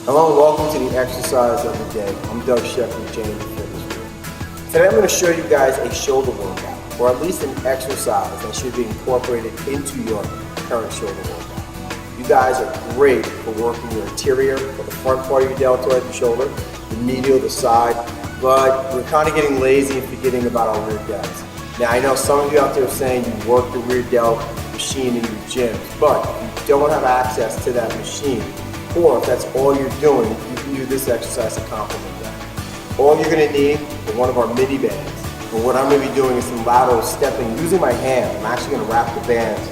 Hello and welcome to the exercise of the day. I'm Doug Sheff with Janda Fitness Group. Today I'm going to show you guys a shoulder workout, or at least an exercise that should be incorporated into your current shoulder workout. You guys are great for working your anterior, or the front part of your deltoid, the shoulder, the medial, the side, but we're kind of getting lazy and forgetting about our rear delts. Now I know some of you out there are saying you work the rear delt machine in your gyms, but if you don't have access to that machine, or if that's all you're doing, you can do this exercise to complement that. All you're going to need is one of our mini bands. But what I'm going to be doing is some lateral stepping using my hand. I'm actually going to wrap the bands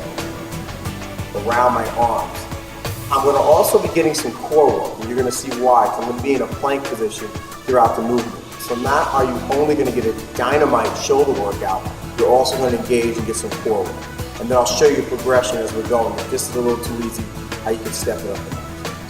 around my arms. I'm going to also be getting some core work, and you're going to see why. I'm going to be in a plank position throughout the movement. So not are you only going to get a dynamite shoulder workout, you're also going to engage and get some core work. And then I'll show you progression as we're going. If this is a little too easy, how you can step it up.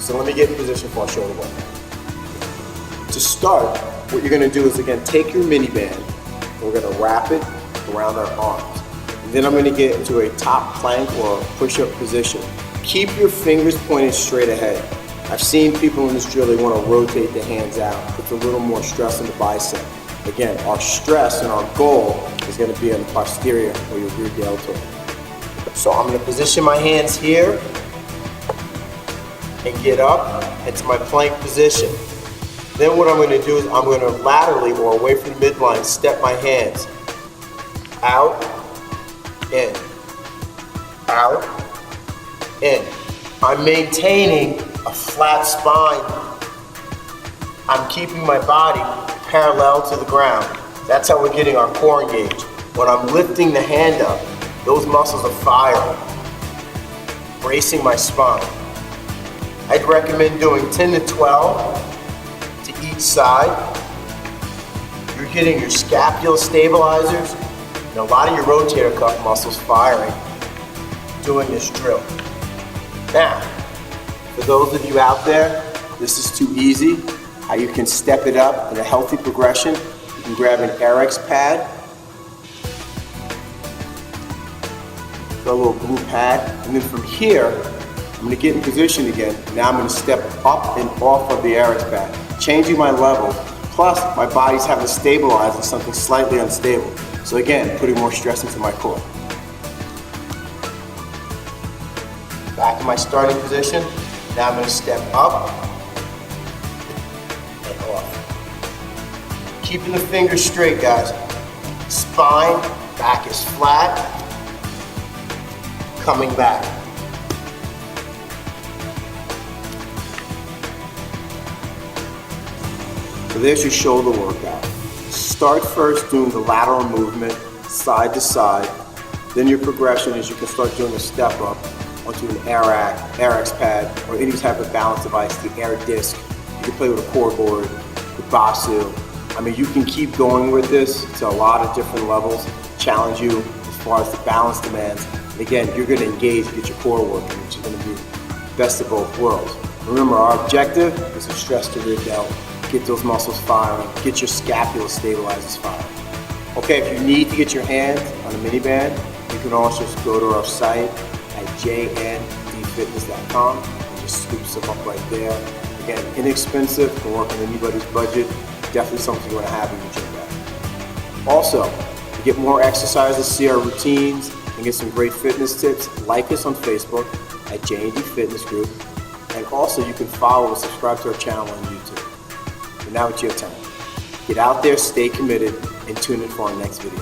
So let me get in position for our shoulder workout. To start, what you're going to do is again take your mini band and we're going to wrap it around our arms. And then I'm going to get into a top plank or push-up position. Keep your fingers pointed straight ahead. I've seen people in this drill, they want to rotate the hands out. Puts a little more stress on the bicep. Again, our stress and our goal is going to be on the posterior or your rear deltoid. So I'm going to position my hands here and get up into my plank position. Then what I'm going to do is I'm going to laterally or away from the midline step my hands out, in, out, in. I'm maintaining a flat spine. I'm keeping my body parallel to the ground. That's how we're getting our core engaged. When I'm lifting the hand up, those muscles are firing, bracing my spine. I'd recommend doing 10 to 12 to each side. You're getting your scapula stabilizers and a lot of your rotator cuff muscles firing doing this drill. Now, for those of you out there, this is too easy. How you can step it up in a healthy progression. You can grab an RX pad, a little blue pad, and then from here, I'm going to get in position again. Now I'm going to step up and off of the RX pad, changing my level, plus my body's having to stabilize in something slightly unstable. So again, putting more stress into my core. Back in my starting position. Now I'm going to step up and off. Keeping the fingers straight, guys. Spine, back is flat, coming back. So there's your shoulder workout. Start first doing the lateral movement, side to side. Then your progression is you can start doing a step up onto an RX pad, or any type of balance device, the air disc. You can play with a core board, the basel. I mean, you can keep going with this to a lot of different levels, challenge you as far as the balance demands. And again, you're going to engage, get your core working, which is going to be best of both worlds. Remember, our objective is to stress the rear delt, get those muscles firing, get your scapula stabilizers firing. Okay, if you need to get your hands on a mini band, you can also just go to our site at jndfitness.com and just scoop some up right there. Again, inexpensive, can work on anybody's budget, definitely something you want to have in your gym bag. Also, to get more exercises, see our routines, and get some great fitness tips, like us on Facebook at JND Fitness Group. And also you can follow and subscribe to our channel on YouTube. But now it's your time. Get out there, stay committed, and tune in for our next video.